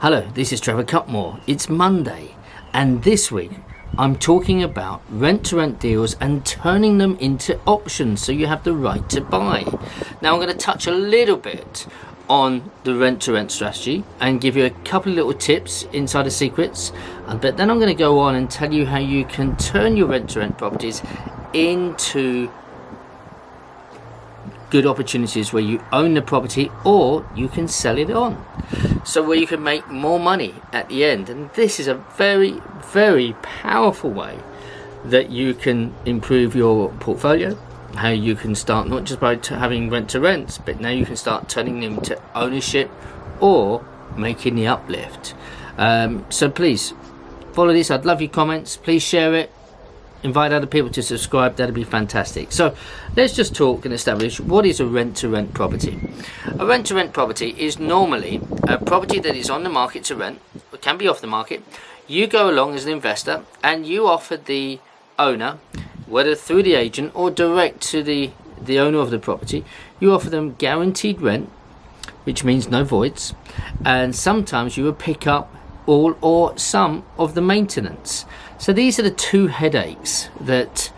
Hello, this is Trevor Cutmore. It's Monday, and this week I'm talking about rent-to-rent deals and turning them into options so you have the right to buy. Now I'm going to touch a little bit on the rent-to-rent strategy and give you a couple of little tips, insider secrets, but then I'm going to go on and tell you how you can turn your rent-to-rent properties into good opportunities where you own the property or you can sell it on, so where you can make more money at the end. And this is a very, very powerful way that you can improve your portfolio, how you can start not just by having rent to rents, but now you can start turning them to ownership or making the uplift. So please follow this. I'd love your comments. Please share it, invite other people to subscribe. That'd be fantastic. So let's just talk and establish what is a rent-to-rent property. A rent-to-rent property is normally a property that is on the market to rent, or can be off the market. You go along as an investor and you offer the owner, whether through the agent or direct to the owner of the property, you offer them guaranteed rent, which means no voids, and sometimes you will pick up all or some of the maintenance. So these are the two headaches that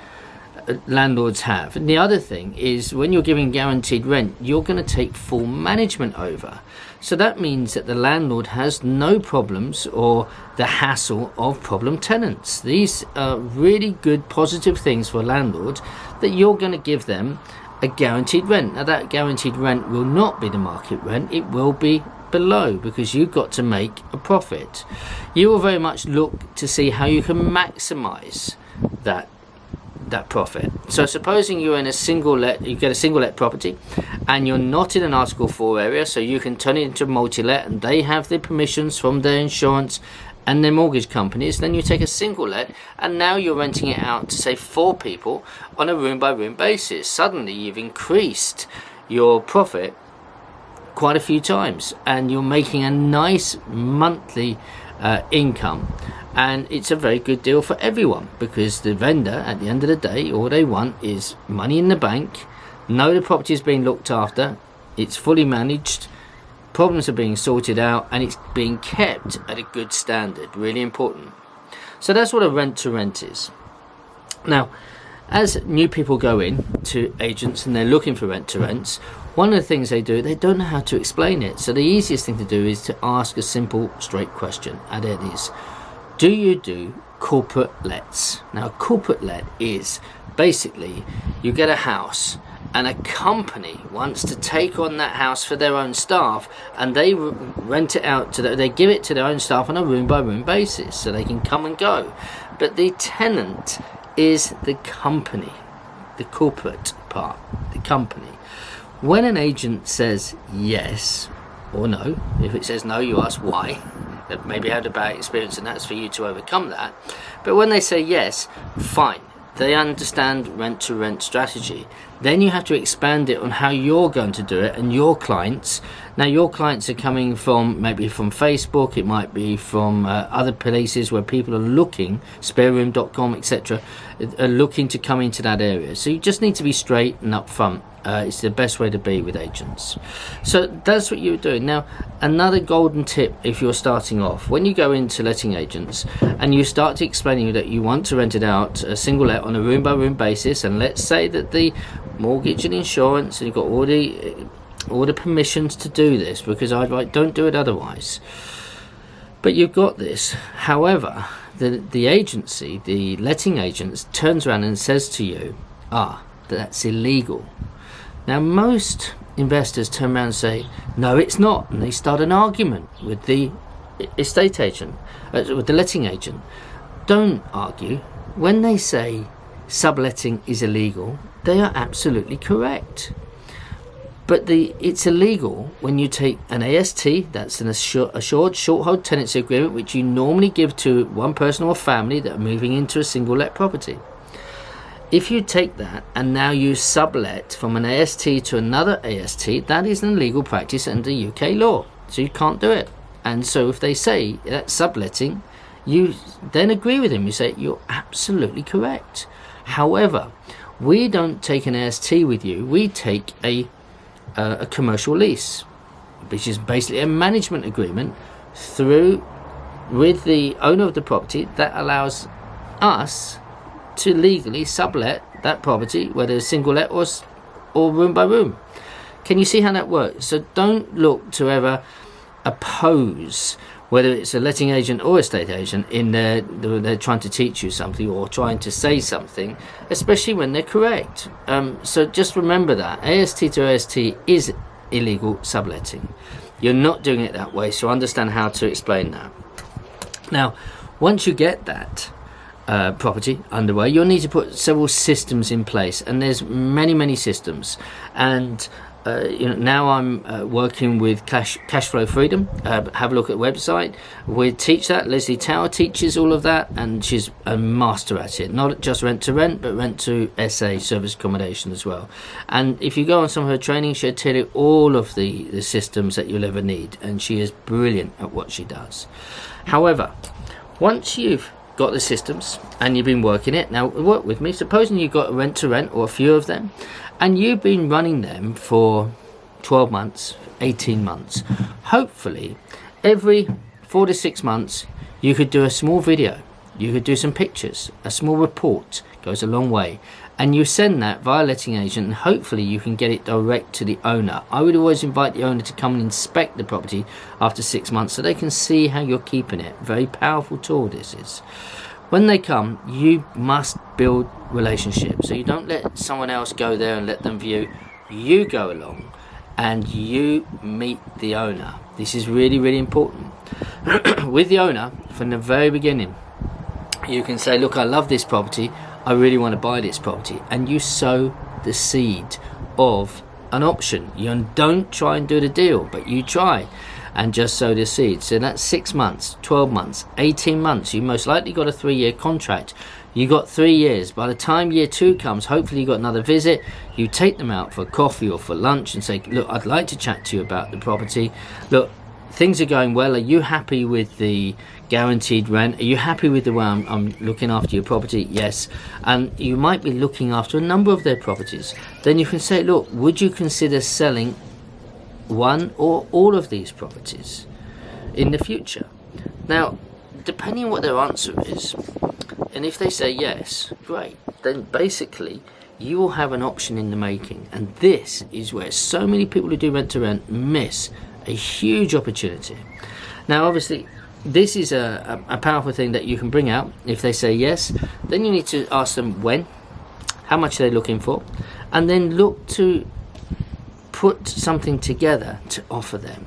landlords have. And the other thing is, when you're giving guaranteed rent, you're going to take full management over. So that means that the landlord has no problems or the hassle of problem tenants. These are really good positive things for a landlord, that you're going to give them a guaranteed rent. Now that guaranteed rent will not be the market rent, it will be below, because you've got to make a profit. You will very much look to see how you can maximize that profit. So supposing you're in a single let, you get a single let property and you're not in an Article 4 area, so you can turn it into a multi-let and they have the permissions from their insurance and their mortgage companies. Then you take a single let and now you're renting it out to, say, 4 people on a room by room basis. Suddenly you've increased your profit quite a few times and you're making a nice monthly income, and it's a very good deal for everyone, because the vendor, at the end of the day, all they want is money in the bank, know the property is being looked after, it's fully managed, problems are being sorted out, and it's being kept at a good standard. Really important. So that's what a rent to rent is. Now, as new people go in to agents and they're looking for rent to rents, one of the things they do, they don't know how to explain it. So the easiest thing to do is to ask a simple, straight question, and it is, do you do corporate lets? Now, a corporate let is basically, you get a house and a company wants to take on that house for their own staff, and they rent it out to they give it to their own staff on a room by room basis so they can come and go. But the tenant is the company, the corporate part, the company. When an agent says yes or no, if it says no, you ask why. Maybe had a bad experience, and that's for you to overcome that. But when they say yes, fine. They understand rent-to-rent strategy. Then you have to expand it on how you're going to do it and your clients. Now, your clients are coming from maybe from Facebook, it might be from other places where people are looking, spareroom.com, etc., are looking to come into that area. So you just need to be straight and upfront. It's the best way to be with agents. So that's what you're doing. Now, another golden tip if you're starting off, when you go into letting agents and you start to explaining that you want to rent it out, a single let on a room by room basis, and let's say that the mortgage and insurance, and you've got all the permissions to do this, because I'd like, don't do it otherwise, but you've got this. However, the agency, the letting agents, turns around and says to you, that's illegal. Now, most investors turn around and say, no, it's not, and they start an argument with the estate agent, with the letting agent. Don't argue. When they say subletting is illegal, they are absolutely correct. But it's illegal when you take an AST, that's an assured short hold tenancy agreement, which you normally give to one person or family that are moving into a single let property. If you take that and now you sublet from an AST to another AST, that is an illegal practice under UK law. So you can't do it. And so if they say that's subletting, you then agree with them. You say, you're absolutely correct. However, we don't take an AST with you. We take a commercial lease, which is basically a management agreement through with the owner of the property that allows us to legally sublet that property, whether it's single let or room by room. Can you see how that works? So don't look to ever oppose, whether it's a letting agent or estate agent, in they're trying to teach you something or trying to say something, especially when they're correct. So just remember that AST to AST is illegal subletting. You're not doing it that way, so understand how to explain that. Now, once you get that property underway, you'll need to put several systems in place, and there's many systems. And now I'm working with Cashflow-Freedom. Have a look at the website. We teach that. Leslie Tower teaches all of that, and she's a master at it. Not just rent to rent, but rent to SA, service accommodation as well. And if you go on some of her training, she'll tell you all of the systems that you'll ever need, and she is brilliant at what she does. However, once you've got the systems and you've been working it, now work with me. Supposing you've got a rent to rent or a few of them, and you've been running them for 12 months, 18 months. Hopefully, every 4 to 6 months, you could do a small video. You could do some pictures. A small report goes a long way. And you send that via letting agent, and hopefully you can get it direct to the owner. I would always invite the owner to come and inspect the property after 6 months so they can see how you're keeping it. Very powerful tool this is. When they come, you must build relationships. So you don't let someone else go there and let them view. You go along and you meet the owner. This is really important. With the owner, from the very beginning, you can say, look, I love this property. I really want to buy this property. And you sow the seed of an option. You don't try and do the deal, but you try and just sow the seed. So that's 6 months, 12 months, 18 months. You most likely got a 3-year contract. You got 3 years. By the time year 2 comes, hopefully you got another visit. You take them out for coffee or for lunch and say, look, I'd like to chat to you about the property. Look, things are going well. Are you happy with the guaranteed rent? Are you happy with the way I'm looking after your property? Yes. And you might be looking after a number of their properties. Then you can say, look, would you consider selling one or all of these properties in the future? Now, depending on what their answer is, and if they say yes, great, then basically you will have an option in the making. And this is where so many people who do rent to rent miss a huge opportunity. Now, obviously, this is a powerful thing that you can bring out. If they say yes, then you need to ask them when, how much they're looking for, and then look to put something together to offer them.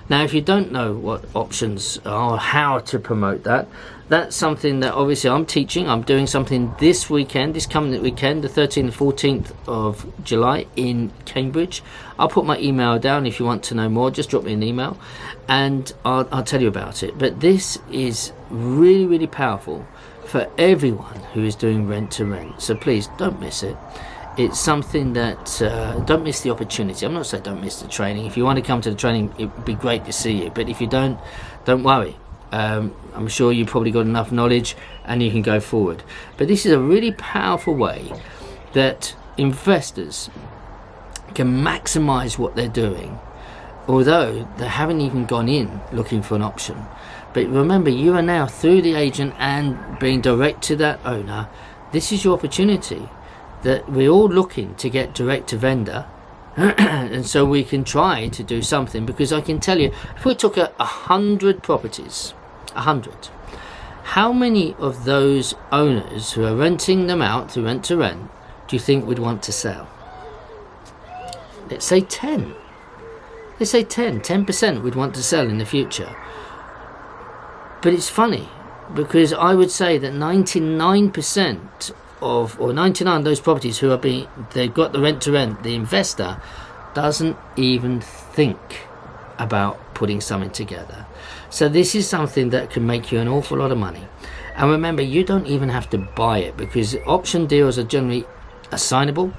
Now, if you don't know what options are, how to promote that, that's something that obviously I'm teaching. I'm doing something this weekend, this coming weekend, the 13th and 14th of July in Cambridge. I'll put my email down if you want to know more. Just drop me an email and I'll tell you about it. But this is really powerful for everyone who is doing rent to rent. So please don't miss it. It's something that don't miss the opportunity. I'm not saying don't miss the training. If you want to come to the training, it would be great to see you. But if you don't worry. I'm sure you've probably got enough knowledge and you can go forward. But this is a really powerful way that investors can maximize what they're doing, although they haven't even gone in looking for an option. But remember, you are now through the agent and being direct to that owner. This is your opportunity. That we're all looking to get direct to vendor, and so we can try to do something. Because I can tell you, if we took 100 properties, 100, how many of those owners who are renting them out through rent to rent do you think would want to sell? Let's say 10. Let's say 10% would want to sell in the future. But it's funny, because I would say that 99% or 99 of those properties who are they've got the rent to rent, the investor doesn't even think about putting something together. So this is something that can make you an awful lot of money. And remember, you don't even have to buy it, because option deals are generally assignable.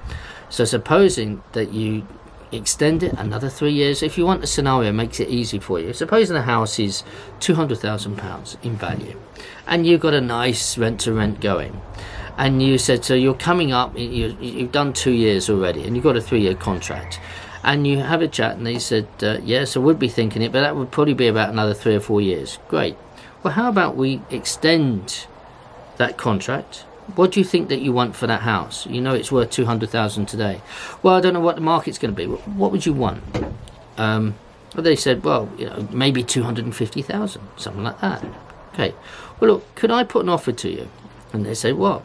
So supposing that you extend it another 3 years, if you want a scenario that makes it easy for you, supposing the house is £200,000 in value and you've got a nice rent to rent going, and you said, so you're coming up, you've done 2 years already and you've got a 3-year contract, and you have a chat, and they said, yes, I would be thinking it, but that would probably be about another 3 or 4 years. Great. Well, how about we extend that contract? What do you think that you want for that house? You know it's worth 200,000 today. Well, I don't know what the market's going to be. What would you want? Well, they said, well, you know, maybe 250,000, something like that. Okay. Well, look, could I put an offer to you? And they say, what?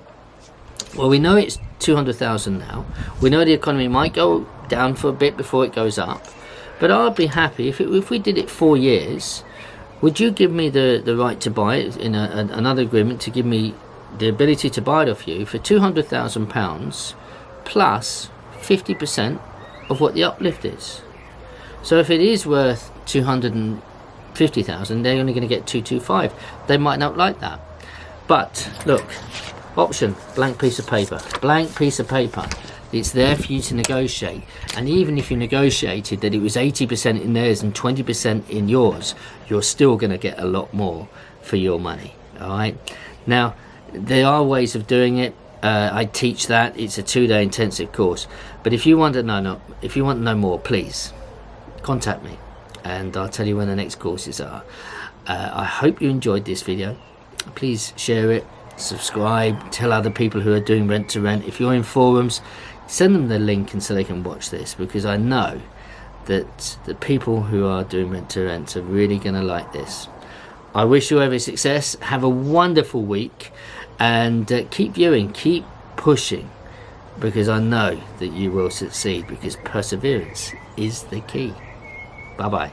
Well, we know it's 200,000 now. We know the economy might go down for a bit before it goes up. But I'd be happy if we did it 4 years. Would you give me the right to buy it in another agreement, to give me the ability to buy it off you for £200,000 plus 50% of what the uplift is? So if it is worth 250,000, they're only going to get 225. They might not like that. But look, option, blank piece of paper. Blank piece of paper. It's there for you to negotiate. And even if you negotiated that it was 80% in theirs and 20% in yours, you're still going to get a lot more for your money. All right. Now, there are ways of doing it. I teach that. It's a 2-day intensive course. But if you want to know more, please contact me, and I'll tell you when the next courses are. I hope you enjoyed this video. Please share it, subscribe, tell other people who are doing rent to rent. If you're in forums, send them the link and so they can watch this, because I know that the people who are doing rent to rent are really going to like this. I wish you every success. Have a wonderful week, and keep viewing, keep pushing, because I know that you will succeed, because perseverance is the key. Bye bye.